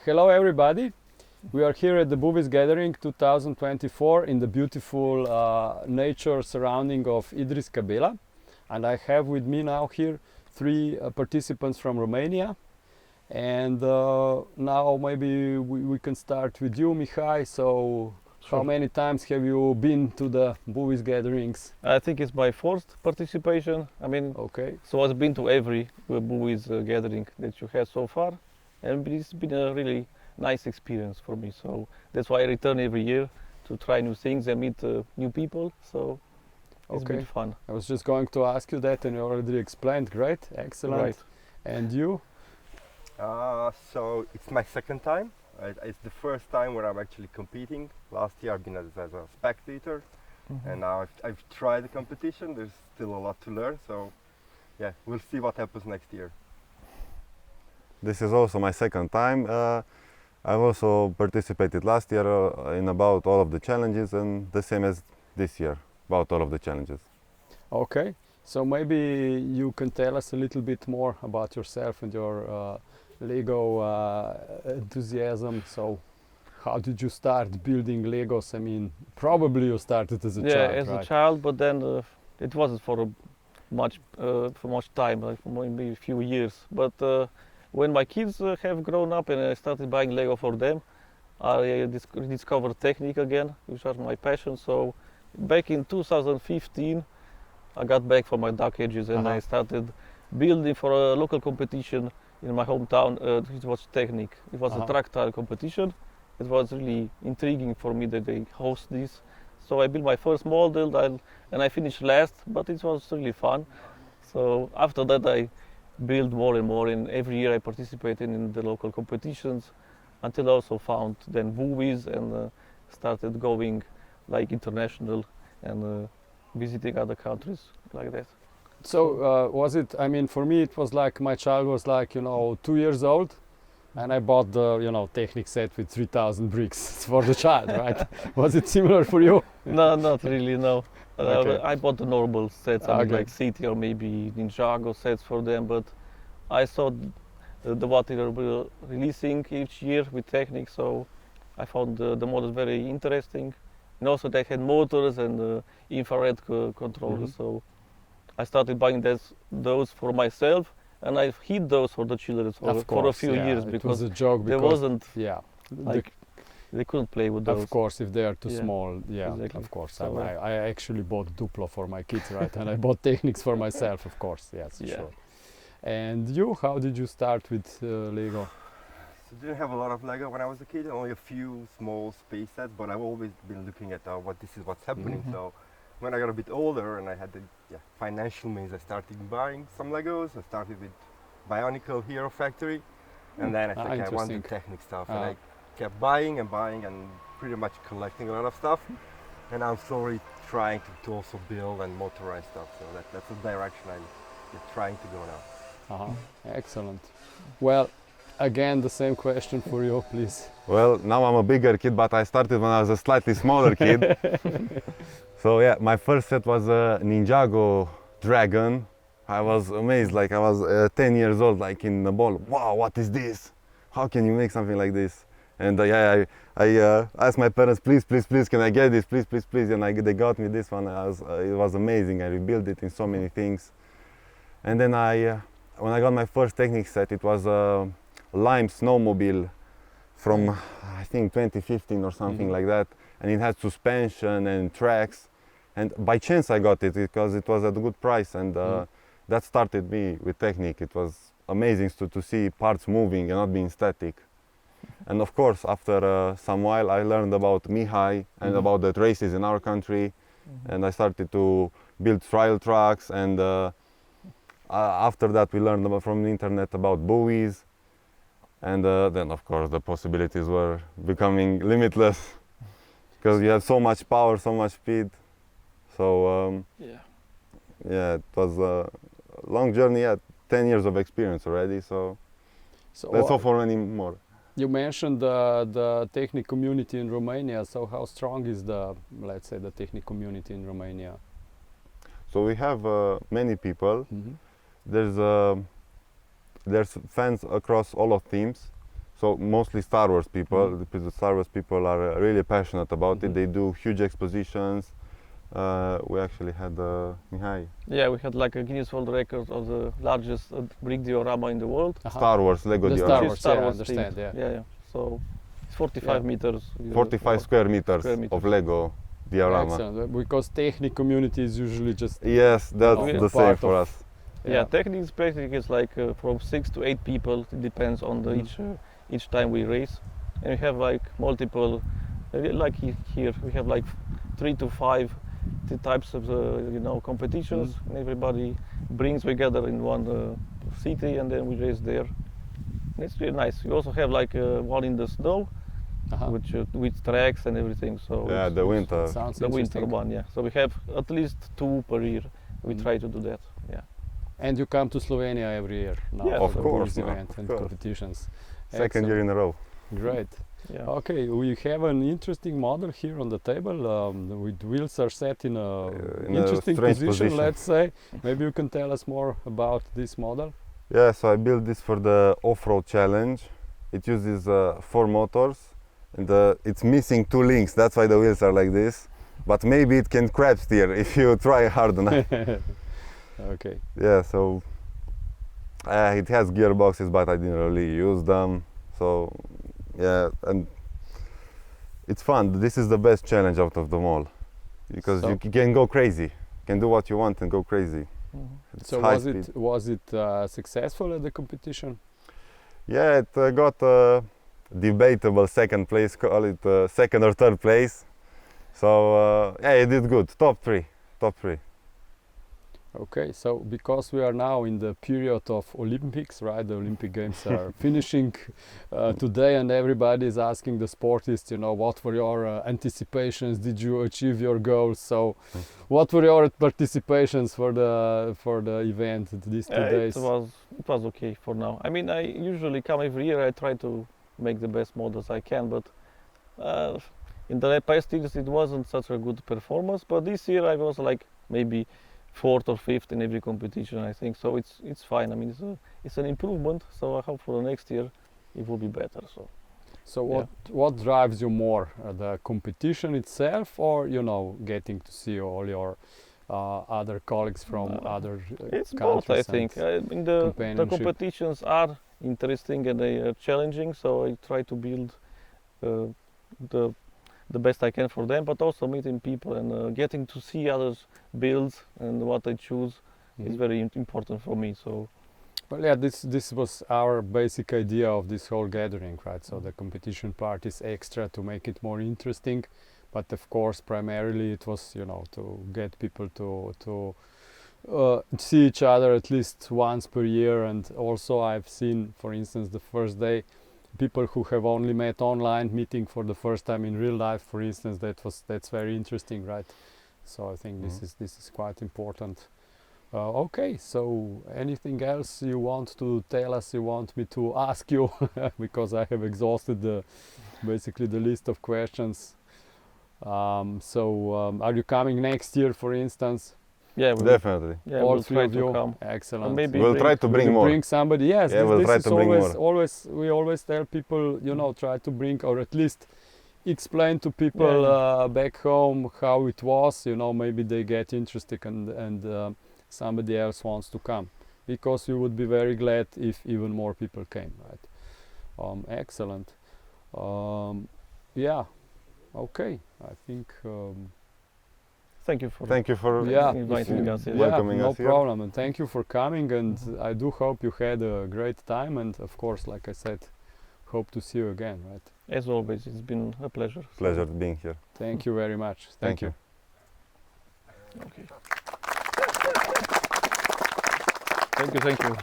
Hello everybody. We are here at the BuWizz Gathering 2024 in the beautiful nature surrounding of Idrijska Bela. And I have with me now here three participants from Romania. And now maybe we can start with you, Mihai. So Sure. how many times have you been to the BuWizz Gatherings? I think it's my first participation. Okay. So I've been to every BuWizz gathering that you had so far, and it's been a really nice experience for me. So that's why I return every year to try new things and meet new people. So it's been fun. I was just going to ask you that, and you already explained. Great, excellent. Right. And you? So it's my second time. It's the first time where I'm actually competing. Last year I've been as a spectator, and now I've tried the competition. There's still a lot to learn, so yeah, we'll see what happens next year. This is also my second time. I've also participated last year in about all of the challenges, and the same as this year, about all of the challenges. Okay, so maybe you can tell us a little bit more about yourself and your Lego enthusiasm. So how did you start building Legos? I mean, probably you started as a child, as right? a child, but then it wasn't for much time, like for maybe a few years. But when my kids have grown up and I started buying Lego for them, I discovered Technic again, which was my passion. So back in 2015, I got back from my dark ages and I started building for a local competition in my hometown. It was Technic. It was a track tile competition. It was really intriguing for me that they host this. So I built my first model and I finished last, but it was really fun. So after that I built more and more, and every year I participated in the local competitions until I also found then BuWizz and started going like international and visiting other countries like that. So was it, I mean, for me it was like my child was like, 2 years old, and I bought the, Technic set with 3,000 bricks for the child, right? Was it similar for you? No, not really, no. Okay. I bought the normal sets, like City or maybe Ninjago sets for them, but I saw what they were releasing each year with Technic, so I found the models very interesting. And also they had motors and infrared controllers, so I started buying those for myself, and I hid those for the children for a few years it because was a joke there because wasn't like, they couldn't play with those. of course, if they are too small, exactly. of course. So, I actually bought Duplo for my kids, right? And I bought Technics for myself, of course. Yes, sure. And you, how did you start with Lego? So I didn't have a lot of Lego when I was a kid, only a few small space sets, but I've always been looking at what's happening. So when I got a bit older and I had the financial means, I started buying some Legos. I started with Bionicle Hero Factory, and then I think I wanted Technic stuff, and I kept buying and pretty much collecting a lot of stuff. And I'm slowly trying to also build and motorize stuff. So that's the direction I'm trying to go now. Excellent. Well, again, the same question for you, please. Well, now I'm a bigger kid, but I started when I was a slightly smaller kid. So yeah, my first set was a Ninjago Dragon. I was amazed, like I was 10 years old, like in the ball. Wow, what is this? How can you make something like this? And I asked my parents, please, can I get this? Please. And they got me this one. It was amazing. I rebuilt it in so many things. And then when I got my first Technic set, it was a Lime snowmobile from I think 2015 or something like that. And it had suspension and tracks. And by chance I got it because it was at a good price. And that started me with Technic. It was amazing to see parts moving and not being static. And of course, after some while, I learned about Mihai and about the races in our country. And I started to build trial tracks. And after that, we learned from the internet about BuWizz. And then, of course, the possibilities were becoming limitless because you have so much power, so much speed. So it was a long journey. 10 years of experience already. So let's hope for many more. You mentioned the Technic community in Romania. So how strong is let's say, the Technic community in Romania? So we have many people. There's fans across all of teams. So mostly Star Wars people, because the Star Wars people are really passionate about it. Mhm. They do huge expositions. We actually had Mihai, Yeah, we had like a Guinness World Record of the largest brick diorama in the world. Uh-huh. Star Wars Lego The diorama. Star Which Wars, is Star yeah, I Wars understand, themed. yeah. Yeah. So it's 45 Yeah. meters. 45 or square meters square meters. of Lego diorama. Excellent, because Technic community is usually just Yes, that's know, the same part for of- us. Yeah, Technic basically is like from 6 to 8 people. It depends on the each time we race, and we have like multiple. Like here, we have like 3 to 5 types of competitions, and everybody brings together in one city, and then we race there. And it's really nice. We also have like one in the snow, Uh-huh. which with tracks and everything. So Yeah, it's- the it's winter. Sounds the winter interesting. one, yeah. So we have at least 2 per year. We try to do that. Yeah. And you come to Slovenia every year now Yeah, for of the course, BuWizz man, event of and course. competitions. Second year in a row. Great. Yeah. Okay, we have an interesting model here on the table. With wheels are set in a in a interesting strange position, position. let's say. Maybe you can tell us more about this model. Yeah, so I built this for the off-road challenge. It uses 4 motors, and it's missing 2 links. That's why the wheels are like this. But maybe it can crab steer if you try hard enough. Okay. Yeah, so it has gearboxes, but I didn't really use them. So yeah, and it's fun. This is the best challenge out of them all, because So- you can go crazy. You can do what you want and go crazy. It's So high was speed. it successful at the competition? Yeah, it got debatable second place, call it second or third place. So yeah, it did good. Top three. Okay, so because we are now in the period of Olympics, right? The Olympic Games are finishing today, and everybody is asking the sportists, what were your anticipations? Did you achieve your goals? So, what were your participations for the event these 2 days? It was okay for now. I mean, I usually come every year. I try to make the best models I can, but in the past years it wasn't such a good performance. But this year I was like maybe 4th or 5th in every competition, I think. So it's fine. I mean, it's an improvement. So I hope for the next year it will be better. So Yeah. what drives you more, the competition itself, or getting to see all your other colleagues from other It's both, countries? I think. and I mean, the companionship? competitions are interesting and they are challenging. So I try to build the best I can for them, but also meeting people and getting to see others' builds and what they choose is Mhm. very important for me. So Well, yeah, this was our basic idea of this whole gathering, right? So the competition part is extra to make it more interesting, but of course, primarily it was, to get people to see each other at least once per year. And also, I've seen, for instance, the first day, people who have only met online meeting for the first time in real life, for instance. That's very interesting, right? So I think this is quite important. Okay, so anything else you want to tell us? You want me to ask you because I have exhausted basically the list of questions. Are you coming next year, for instance? yeah, Definitely. we'll All three try of to you. come. Excellent. maybe We'll bring- try to Will bring you more. bring somebody? Yes. Yeah, we'll this try is to bring always, more. we always tell people, try to bring, or at least explain to people back home how it was. Maybe they get interested and somebody else wants to come, because we would be very glad if even more people came, right? Excellent. Yeah. Okay. I think. Thank you for Thank you for Yeah, inviting us. Yeah, welcoming no us here. problem, and thank you for coming. And I do hope you had a great time. And of course, like I said, hope to see you again. Right? As always, it's been a pleasure. Pleasure being here. Thank you very much. Thank you. Okay. Thank you.